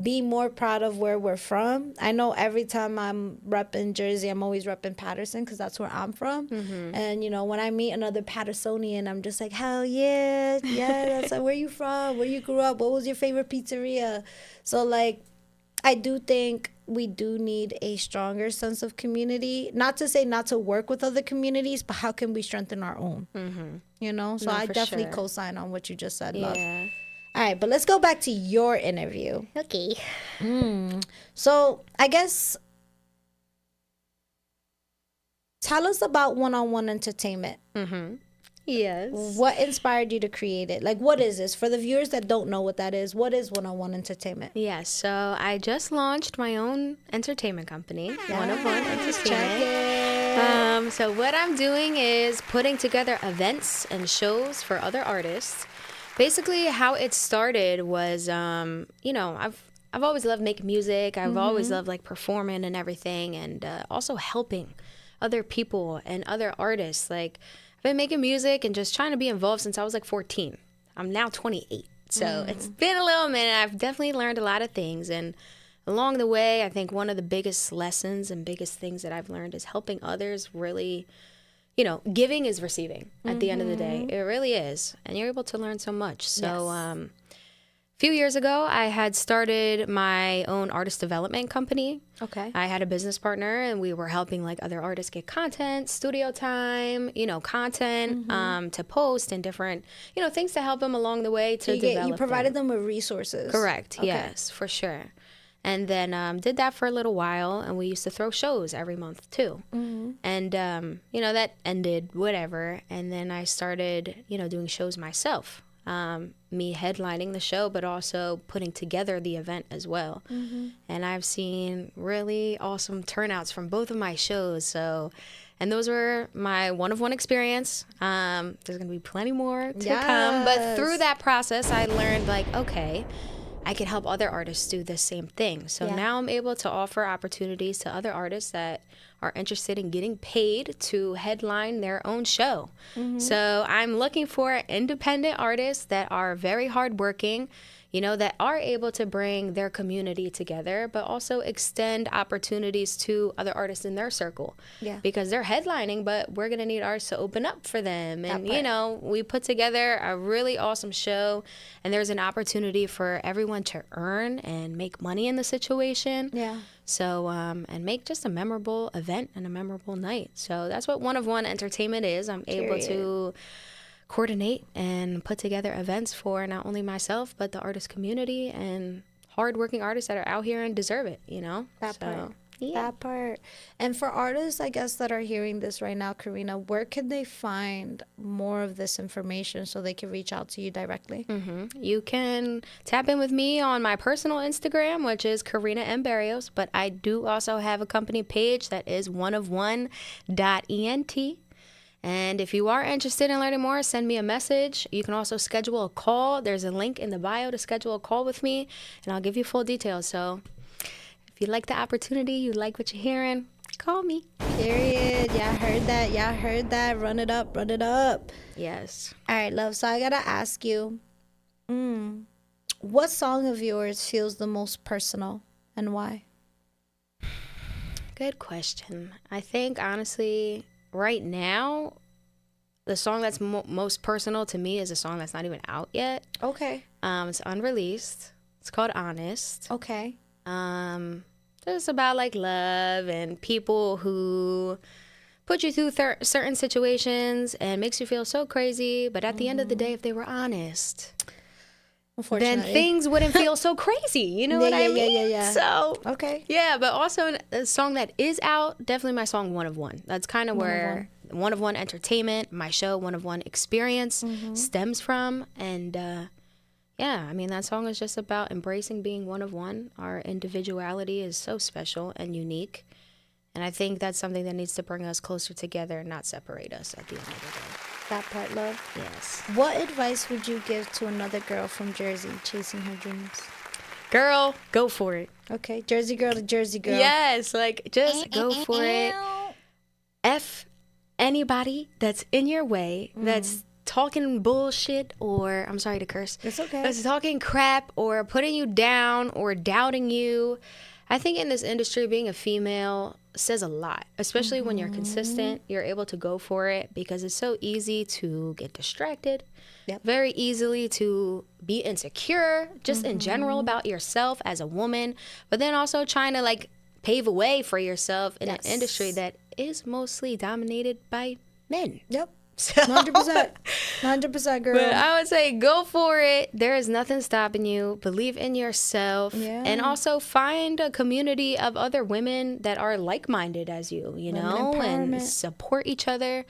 be more proud of where we're from. I know every time I'm repping Jersey, I'm always repping Patterson because that's where I'm from. And when I meet another Pattersonian, I'm just like, hell yeah, that's like, where you from, where you grew up, what was your favorite pizzeria? So like I do think we do need a stronger sense of community. Not to say not to work with other communities, but how can we strengthen our own? So I definitely co-sign on what you just said, love. All right, but let's go back to your interview. Okay. So I guess tell us about one-on-one entertainment. Yes. What inspired you to create it? Like, what is this? For the viewers that don't know what that is, what is one-on-one entertainment? Yes, so I just launched my own entertainment company, One-on-One Entertainment. So what I'm doing is putting together events and shows for other artists. Basically, how it started was, I've always loved making music. I've always loved like performing and everything, and also helping other people and other artists. Like, I've been making music and just trying to be involved since I was like 14. I'm now 28. So it's been a little minute. I've definitely learned a lot of things. And along the way, I think one of the biggest lessons and biggest things that I've learned is helping others really, giving is receiving at the end of the day. It really is. And you're able to learn so much. So, a few years ago, I had started my own artist development company. Okay. I had a business partner, and we were helping like other artists get content, studio time, content to post, and different, things to help them along the way to develop. You provided them with resources. Correct. Okay. Yes, for sure. And then did that for a little while, and we used to throw shows every month too. And that ended, whatever. And then I started, doing shows myself. Me headlining the show, but also putting together the event as well. And I've seen really awesome turnouts from both of my shows. So, and those were my one-of-one experience. There's going to be plenty more to come. But through that process, I learned like, okay, I can help other artists do the same thing. So now I'm able to offer opportunities to other artists that are interested in getting paid to headline their own show. So I'm looking for independent artists that are very hardworking, that are able to bring their community together, but also extend opportunities to other artists in their circle. Yeah. Because they're headlining, but we're going to need artists to open up for them. And, we put together a really awesome show, and there's an opportunity for everyone to earn and make money in the situation. Yeah. So, and make just a memorable event and a memorable night. So that's what one-of-one entertainment is. I'm able to coordinate and put together events for not only myself, but the artist community and hardworking artists that are out here and deserve it, That part. Yeah. That part. And for artists, I guess, that are hearing this right now, Carina, where can they find more of this information so they can reach out to you directly? You can tap in with me on my personal Instagram, which is Carina M. Barrios, but I do also have a company page that is oneofone.ent. And if you are interested in learning more, send me a message. You can also schedule a call. There's a link in the bio to schedule a call with me, and I'll give you full details. So if you like the opportunity, you like what you're hearing, call me. Period. Y'all heard that. Y'all heard that. Run it up. Run it up. Yes. All right, love. So I got to ask you, what song of yours feels the most personal and why? Good question. I think, honestly, right now, the song that's most personal to me is a song that's not even out yet. Okay. It's unreleased. It's called Honest. Okay. Just about like love and people who put you through certain situations and makes you feel so crazy. But at the end of the day, if they were honest, then things wouldn't feel so crazy. You know what I mean? Yeah. So, okay. Yeah, but also a song that is out, definitely my song One-of-One. That's kind of where One-of-One Entertainment, my show One-of-One Experience stems from. And that song is just about embracing being one of one. Our individuality is so special and unique. And I think that's something that needs to bring us closer together and not separate us at the end of the day. That part, love. Yes. What advice would you give to another girl from Jersey chasing her dreams? Girl, go for it. Okay. Jersey girl to Jersey girl. Yes. Like, just go for it. F anybody that's in your way, that's talking bullshit, or I'm sorry to curse. It's okay. That's talking crap or putting you down or doubting you. I think in this industry, being a female says a lot, especially when you're consistent. You're able to go for it because it's so easy to get distracted. Yep. Very easily to be insecure, just in general about yourself as a woman, but then also trying to like pave a way for yourself in an industry that is mostly dominated by men. Yep. 100%. 100%, girl. But I would say go for it. There is nothing stopping you. Believe in yourself. Yeah. And also find a community of other women that are like-minded as you, and support each other.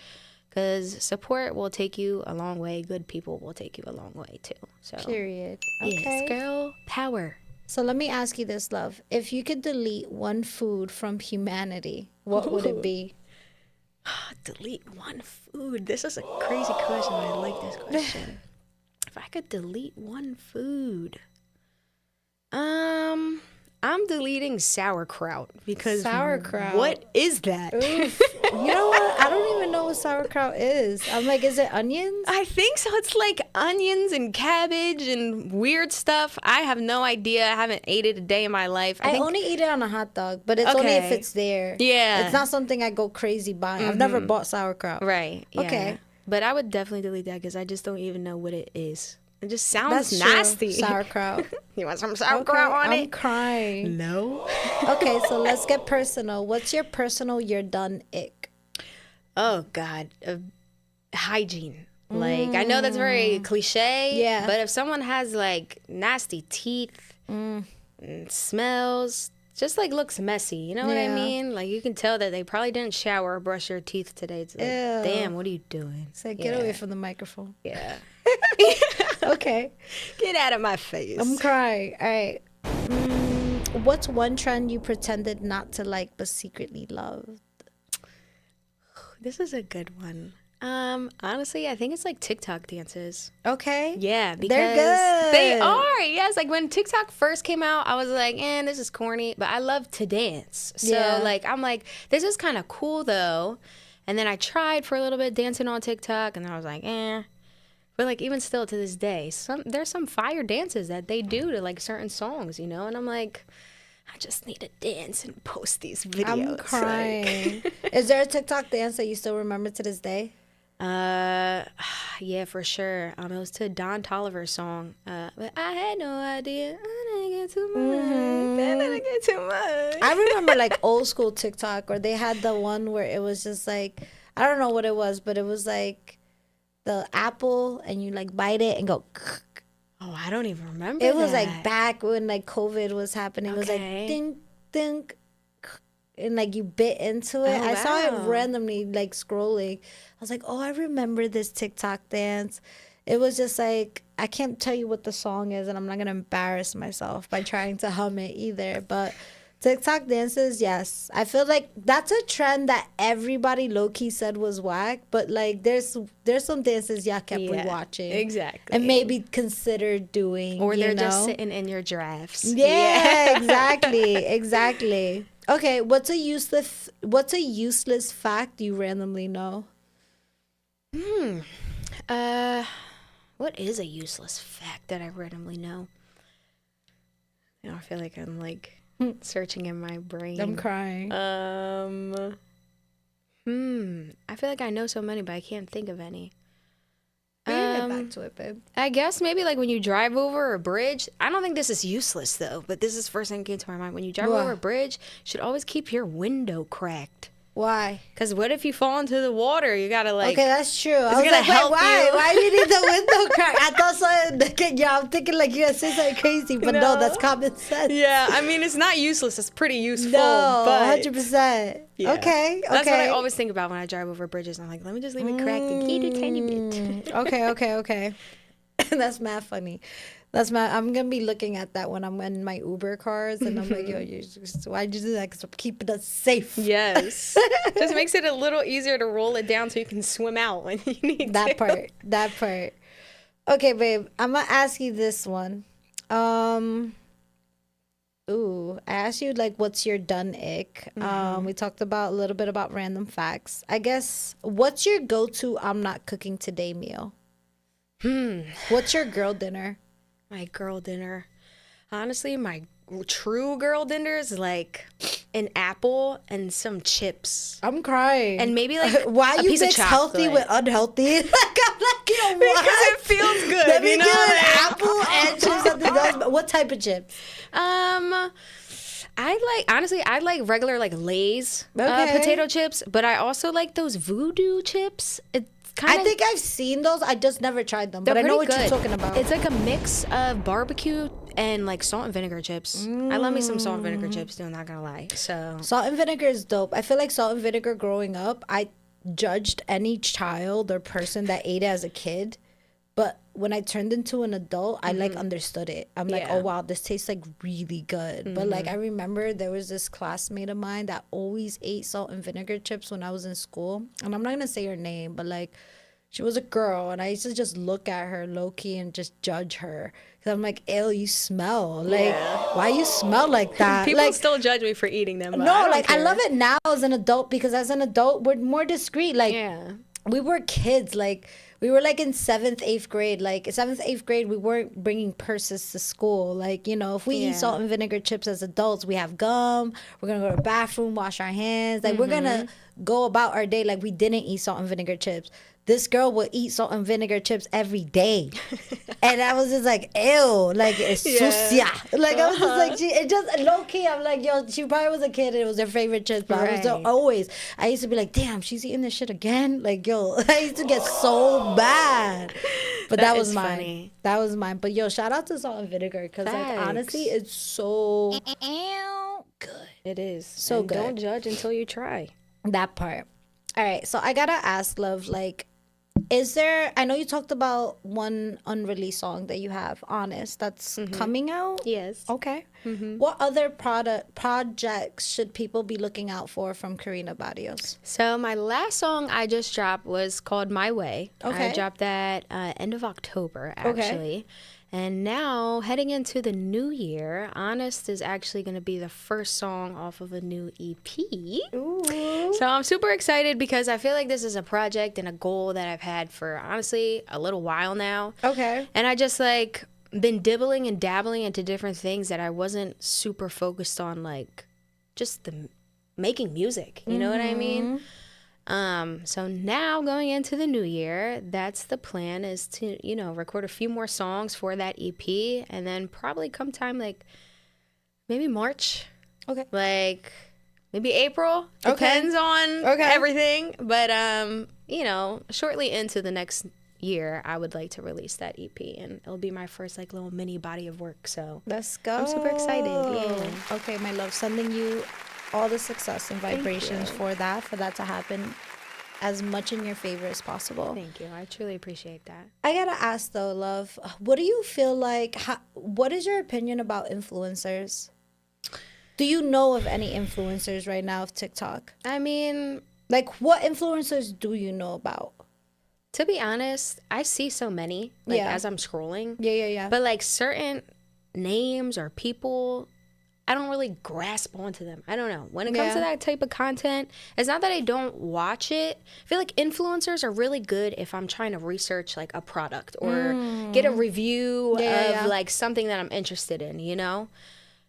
Because support will take you a long way. Good people will take you a long way, too. So, period. Okay. Yes, girl power. So let me ask you this, love. If you could delete one food from humanity, what would it be? Delete one food. This is a crazy question. I like this question. If I could delete one food, I'm deleting sauerkraut because Sauerkraut. what is that? Oof. You know what? I don't even know what sauerkraut is. I'm like, is it onions? I think so. It's like onions and cabbage and weird stuff. I have no idea. I haven't ate it a day in my life. I think, only eat it on a hot dog, but it's only if Okay. it's there. Yeah. It's not something I go crazy buying. I've never bought sauerkraut. Right. Yeah. Okay. But I would definitely delete that because I just don't even know what it is. It just sounds That's true. nasty. Sauerkraut. You want some Okay, sauerkraut on I'm it? crying. No. Okay, so let's get personal. What's your personal you're done ick? Oh God, hygiene. Like I know that's very cliche. Yeah. But if someone has like nasty teeth, and smells, just like looks messy. You know what I Yeah. mean? Like you can tell that they probably didn't shower or brush their teeth today. It's like, Ew. damn, what are you doing? Say, get away from the microphone. Yeah. Okay. Get out of my face. I'm crying. All right. What's one trend you pretended not to like but secretly loved? This is a good one. Honestly, I think it's like TikTok dances. Okay. Yeah, because They're good. they are. Yes, like when TikTok first came out, I was like, this is corny, but I love to dance. So Yeah. like I'm like, this is kind of cool though. And then I tried for a little bit dancing on TikTok, and then I was like, But like even still to this day, there's some fire dances that they do to like certain songs, and I'm like, I just need to dance and post these videos. I'm crying. Is there a TikTok dance that you still remember to this day? Yeah, for sure. It was to a Don Toliver song. But I had no idea. I didn't get too much. I didn't get too much. I remember like old school TikTok, or they had the one where it was just like, I don't know what it was, but it was like the apple and you like bite it and go. Oh, I don't even remember. It was that. like back when like COVID was happening. It was like Okay. ding, ding, and like you bit into it. Oh, I saw it wow. randomly like scrolling. I was like, oh, I remember this TikTok dance. It was just like, I can't tell you what the song is, and I'm not going to embarrass myself by trying to hum it either. But TikTok dances, yes. I feel like that's a trend that everybody low-key said was whack, but like there's some dances y'all kept rewatching. Exactly. And maybe consider doing. Or they're you know? just sitting in your drafts. Yeah, exactly. Okay, what's a useless fact you randomly know? What is a useless fact that I randomly know? I feel like I'm like searching in my brain. I'm crying. I feel like I know so many, but I can't think of any. We can get back to it, babe. I guess maybe like when you drive over a bridge. I don't think this is useless though, but this is the first thing that came to my mind. When you drive What? over a bridge, you should always keep your window cracked. Why? Because what if you fall into the water? You gotta like. Okay, that's true. I was gonna like, help wait, why? you. Why do you need the window crack? I thought something. Yeah, I'm thinking like you're gonna say something crazy, but no, that's common sense. Yeah, I mean it's not useless. It's pretty useful. No, but 100%. yeah. Okay. That's what I always think about when I drive over bridges. I'm like, let me just leave it cracked and keep it a tiny bit. Okay. That's mad funny. I'm gonna be looking at that when I'm in my Uber cars, and I'm like, yo, why'd you do that? Because I'm keeping us safe. Yes. Just makes it a little easier to roll it down so you can swim out when you need That to. part. Okay, babe, I'm gonna ask you this one. I asked you like, what's your done ick? We talked about a little bit about random facts. I guess, what's your go-to I'm not cooking today meal? What's your girl dinner? My girl dinner. Honestly, my true girl dinner is like an apple and some chips. I'm crying. And maybe like why a you piece of mix healthy chocolate. with unhealthy? Like I'm like, yo, what? Because it feels good. Let me you know? get an Like- apple and chips something else. But what type of chips? I like regular like Lay's Okay. potato chips, but I also like those voodoo chips. It's kind I of think I've seen those. I just never tried them, but I know what you're talking about. It's like a mix of barbecue and like salt and vinegar chips. I love me some salt and vinegar chips too, I'm not gonna lie. So Salt and vinegar is dope. I feel like salt and vinegar growing up, I judged any child or person that ate it as a kid. But when I turned into an adult, I like understood it. I'm like, Yeah. oh wow, this tastes like really good. But like I remember there was this classmate of mine that always ate salt and vinegar chips when I was in school. And I'm not gonna say her name, but like She was a girl, and I used to just look at her low key and just judge her. Cause I'm like, ew, you smell. Like, why you smell like that? People like, still judge me for eating them. But no, I don't like care. I love it now as an adult, because as an adult we're more discreet. Like, Yeah. we were kids. Like, we were like in 7th, 8th grade. Like 7th, 8th grade, we weren't bringing purses to school. Like, you know, if we eat salt and vinegar chips as adults, we have gum. We're gonna go to the bathroom, wash our hands. Like, we're gonna go about our day like we didn't eat salt and vinegar chips. This girl would eat salt and vinegar chips every day. And I was just like, ew, like, it's sucia. Like, I was just like, it just, low key, I'm like, yo, she probably was a kid and it was her favorite chips. But I was always, I used to be like, damn, she's eating this shit again. Like, yo, I used to get so bad. But that was mine. Funny. That was mine. But yo, shout out to salt and vinegar, because like, honestly, it's so good. It is. So and good. Don't judge until you try. That part. All right, so I gotta ask, love, like, is there, I know you talked about one unreleased song that you have, Honest, that's coming out? Yes. Okay. What other projects should people be looking out for from Carina Barrios? So my last song I just dropped was called My Way. Okay. I dropped that end of October, actually. And now, heading into the new year, Honest is actually going to be the first song off of a new EP. Ooh. So I'm super excited because I feel like this is a project and a goal that I've had for, honestly, a little while now. Okay. And I just, like, been dibbling and dabbling into different things that I wasn't super focused on, like, just the making music. You know what I mean? So now going into the new year, that's the plan, is to, you know, record a few more songs for that EP, and then probably come time like maybe March. Okay. Like maybe April. Depends on everything. But you know, shortly into the next year, I would like to release that EP, and it'll be my first like little mini body of work. So Let's go. I'm super excited. Yeah. Okay, my love, sending you all the success and vibrations you. for that to happen as much in your favor as possible. Thank you. I truly appreciate that. I gotta ask though, love, what do you feel like, what is your opinion about influencers? Do you know of any influencers right now of TikTok? I mean, Like, what influencers do you know about? to be honest, I see so many, like, Yeah. as I'm scrolling. Yeah. But, like, certain names or people, I don't really grasp onto them. I don't know. When it comes to that type of content, it's not that I don't watch it. I feel like influencers are really good if I'm trying to research, like, a product or get a review of, like, something that I'm interested in, you know?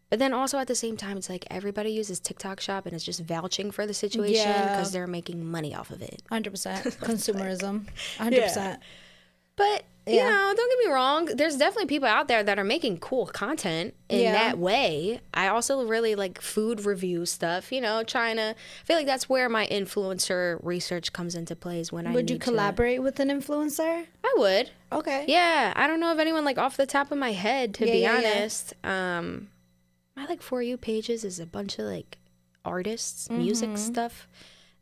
But then also at the same time, it's like everybody uses TikTok Shop and is just vouching for the situation because they're making money off of it. 100%. Consumerism. 100%. But, you know, don't get me wrong. There's definitely people out there that are making cool content in that way. I also really like food review stuff, you know, trying to, I feel like that's where my influencer research comes into plays when Would you collaborate with an influencer? I would. Okay. Yeah. I don't know of anyone like off the top of my head, to be honest. My like For You pages is a bunch of like artists, music stuff,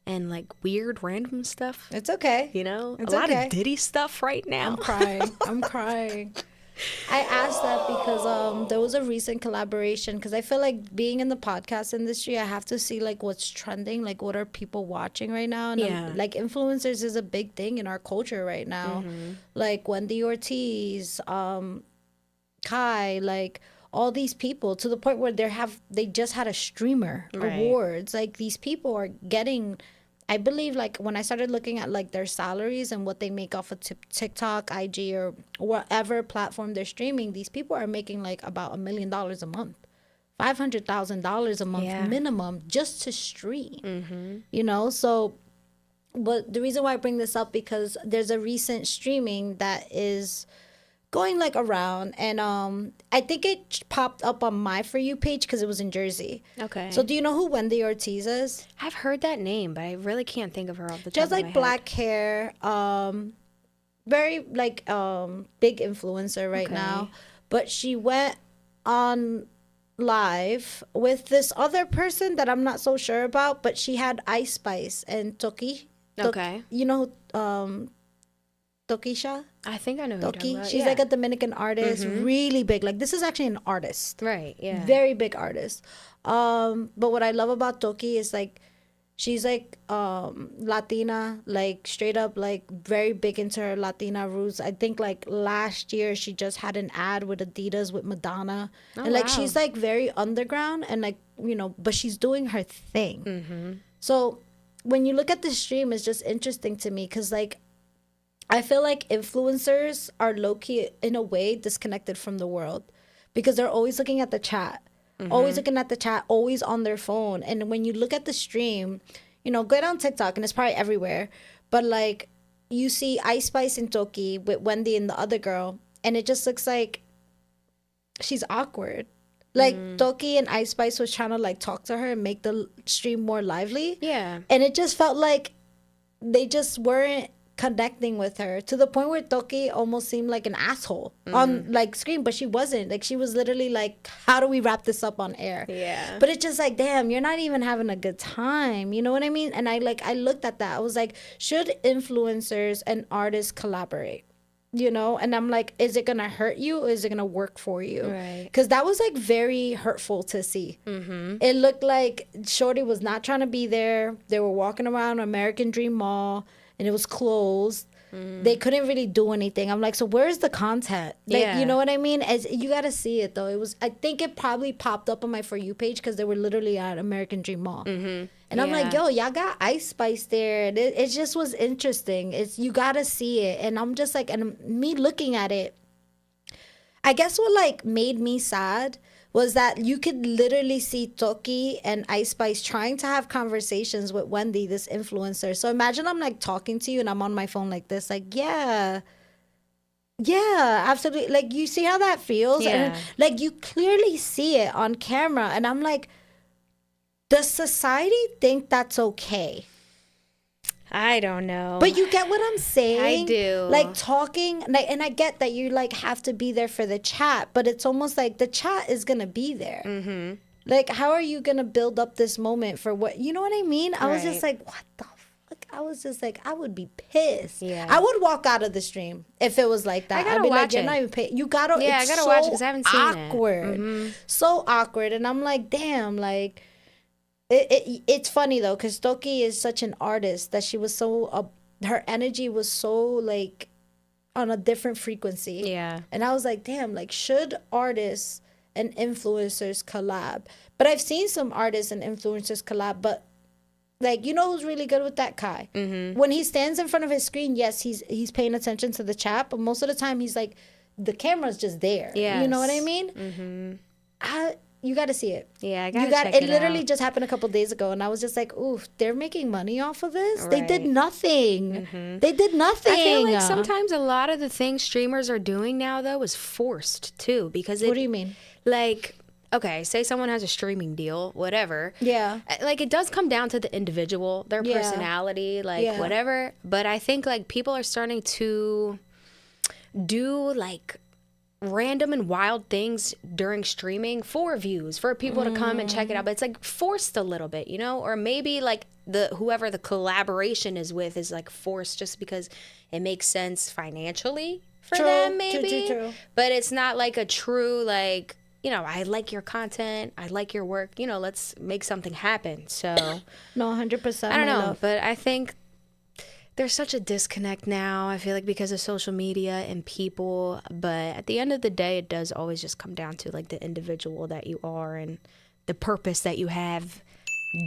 and like weird random stuff. It's okay. You know, It's a lot okay. of Diddy stuff right now. I'm crying. I'm crying. I asked that because there was a recent collaboration, because I feel like being in the podcast industry, I have to see like what's trending, like what are people watching right now. And like influencers is a big thing in our culture right now. Like Wendy Ortiz, Kai, like all these people, to the point where they just had a streamer awards. Like these people are getting, I believe, like when I started looking at like their salaries and what they make off of TikTok, IG, or whatever platform they're streaming, these people are making like about $1 million a month, $500,000 a month minimum just to stream. You know, so. But the reason why I bring this up, because there's a recent streaming that is going like around, and I think it popped up on my For You page because it was in Jersey. Okay. So do you know who Wendy Ortiz is? I've heard that name, but I really can't think of her off the top Just of my like head. black hair, very like big influencer right now. But she went on live with this other person that I'm not so sure about, but she had Ice Spice and Toki. Okay. You know Tokisha? I think I know who you're talking Toki. about. She's like a Dominican artist, really big. Like this is actually an artist. Right, yeah. Very big artist. But what I love about Toki is like She's like Latina, like straight up, like very big into her Latina roots. I think like last year she just had an ad with Adidas with Madonna. Oh, And like wow. she's like very underground and like, you know, but she's doing her thing. Mm-hmm. So when you look at the stream, it's just interesting to me because like I feel like influencers are low-key in a way disconnected from the world because they're always looking at the chat. Always looking at the chat, always on their phone. And when you look at the stream, you know, go down TikTok and it's probably everywhere. But like you see Ice Spice and Toki with Wendy and the other girl, and it just looks like she's awkward. Like Toki and Ice Spice was trying to like talk to her and make the stream more lively. Yeah. And it just felt like they just weren't connecting with her to the point where Toki almost seemed like an asshole on like screen, but she wasn't. Like she was literally like, how do we wrap this up on air? Yeah. But it's just like, damn, you're not even having a good time. You know what I mean? And I looked at that. I was like, should influencers and artists collaborate? You know? And I'm like, is it gonna hurt you or is it gonna work for you? Right. Because that was like very hurtful to see. It looked like Shorty was not trying to be there. They were walking around American Dream Mall and it was closed. They couldn't really do anything. I'm like, so where's the content? Like, Yeah. you know what I mean? As you got to see it though. It was, I think it probably popped up on my For You page because they were literally at American Dream Mall. And I'm like, yo, y'all got Ice Spice there. And it just was interesting. It's, you got to see it. And I'm just like, and me looking at it, I guess what like made me sad was that you could literally see Toki and Ice Spice trying to have conversations with Wendy, this influencer. So imagine I'm like talking to you and I'm on my phone like this, like, yeah, absolutely. Like, you see how that feels? Yeah. And like, you clearly see it on camera. And I'm like, does society think that's okay? I don't know. But you get what I'm saying? I do. Like talking, like, and I get that you like have to be there for the chat, but it's almost like the chat is gonna be there. Mm-hmm. Like, how are you gonna build up this moment for what? You know what I mean? I was just like, what the fuck? I was just like, I would be pissed. Yeah. I would walk out of the stream if it was like that. I gotta I'd be watch like, you're it. not even paying. You gotta. Yeah, it's I gotta so watch it 'cause I haven't seen it. awkward. So awkward, and I'm like, damn, like. It's funny though because Toki is such an artist that she was so her energy was so like on a different frequency. Yeah. And I was like, damn, like should artists and influencers collab? But I've seen some artists and influencers collab, but like, you know who's really good with that? Kai. When he stands in front of his screen, yes, he's paying attention to the chat, but most of the time he's like, the camera's just there. Yes. You know what I mean? You got to see it. Yeah, I gotta check it it literally out. just happened a couple days ago, and I was just like, "Ooh, they're making money off of this. They did Right. nothing. They did nothing." I feel like sometimes a lot of the things streamers are doing now though is forced too because What do you mean? like okay, say someone has a streaming deal, whatever. Yeah. Like it does come down to the individual, their Yeah. personality, like Yeah. whatever. But I think like people are starting to do like random and wild things during streaming for views, for people to come and check it out. But it's like forced a little bit, you know? Or maybe like whoever the collaboration is with is like forced just because it makes sense financially for them maybe. True. But it's not like a true like, you know, I like your content, I like your work, you know, let's make something happen. So No, 100%. I don't know, Love. but I think there's such a disconnect now, I feel like, because of social media and people. But at the end of the day, it does always just come down to like the individual that you are and the purpose that you have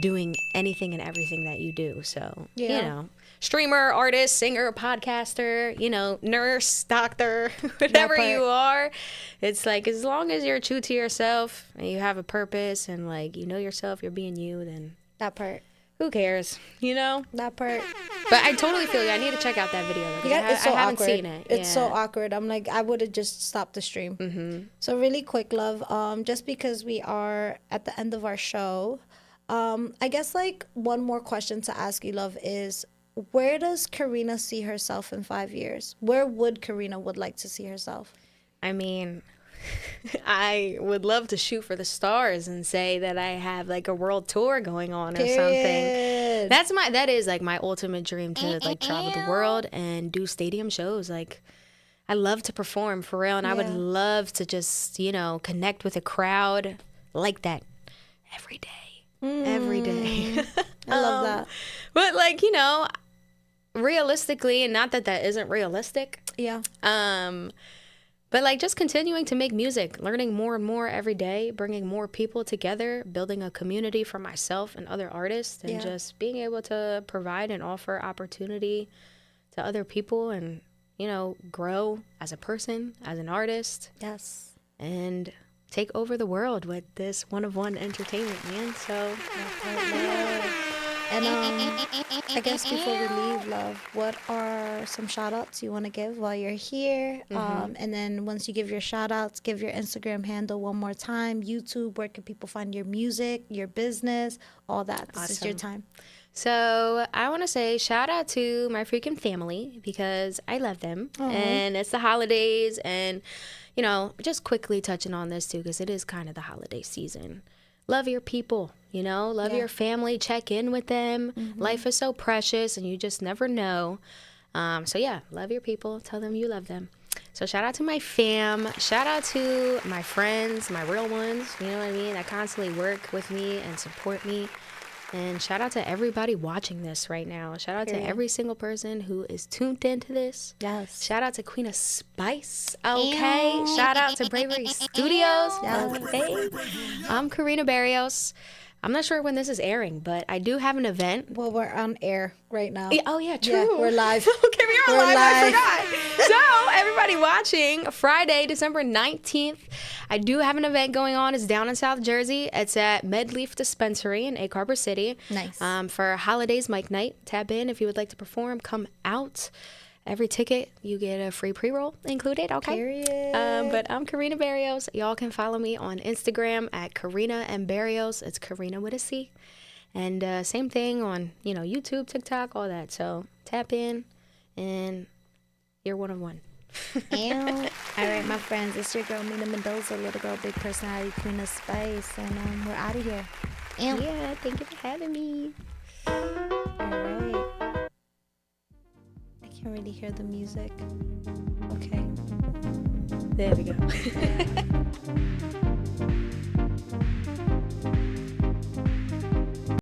doing anything and everything that you do. So, you Yeah. know, streamer, artist, singer, podcaster, you know, nurse, doctor, whatever part. you are, it's like as long as you're true to yourself and you have a purpose and like you know yourself, you're being you, then That part. who cares, you know? That part. But I totally feel you. I need to check out that video. Though, 'cause It's so I haven't awkward. seen it. It's so Yeah. awkward. I'm like, I would have just stopped the stream. So really quick, love. Just because we are at the end of our show, I guess like one more question to ask you, love, is where does Carina see herself in 5 years? Where would Carina would like to see herself? I mean, I would love to shoot for the stars and say that I have like a world tour going on or something. Period. That is like my ultimate dream to like travel the world and do stadium shows. Like I love to perform for real, and I would Yeah. love to just, you know, connect with a crowd like that every day. Every day. I love that. But like, realistically, and not that that isn't realistic. Yeah. But like just continuing to make music, learning more and more every day, bringing more people together, building a community for myself and other artists, and just being able to provide and offer opportunity to other people and, grow as a person, as an artist. Yes. And take over the world with this one-of-one entertainment, man. So, and I guess before we leave, love, what are some shout outs you want to give while you're here? And then once you give your shout outs, give your Instagram handle one more time. YouTube, where can people find your music, your business, all that? This is your time. So I want to say shout out to my freaking family because I love them. And it's the holidays and, just quickly touching on this too because it is kind of the holiday season. Love your people, love your family, check in with them. Life is so precious and you just never know. So yeah, love your people. Tell them you love them. So shout out to my fam. Shout out to my friends, my real ones, you know what I mean? That constantly work with me and support me. And shout out to everybody watching this right now. Shout out to every single person who is tuned into this. Yes. Shout out to Queen of Spice. Okay. Shout out to Bravery Studios. Okay. I'm Carina Barrios. I'm not sure when this is airing, but I do have an event. Well, we're on air right now. Oh, yeah, true. Yeah, we're live. Okay, we're live. I forgot. So, everybody watching, Friday, December 19th, I do have an event going on. It's down in South Jersey. It's at Medleaf Dispensary in Egg Harbor City. Nice. For Holidays Mic Night. Tap in if you would like to perform. Come out. Every ticket, you get a free pre-roll included, okay? Period. But I'm Carina Barrios. Y'all can follow me on Instagram at Carina and Barrios. It's Carina with a C. And same thing on, YouTube, TikTok, all that. So tap in, and you're one of one. All right, my friends, it's your girl, Mina Mendoza, little girl, big personality, Queen of Spice. And we're out of here. Yeah, thank you for having me. All right. I can't really hear the music. Okay. There we go.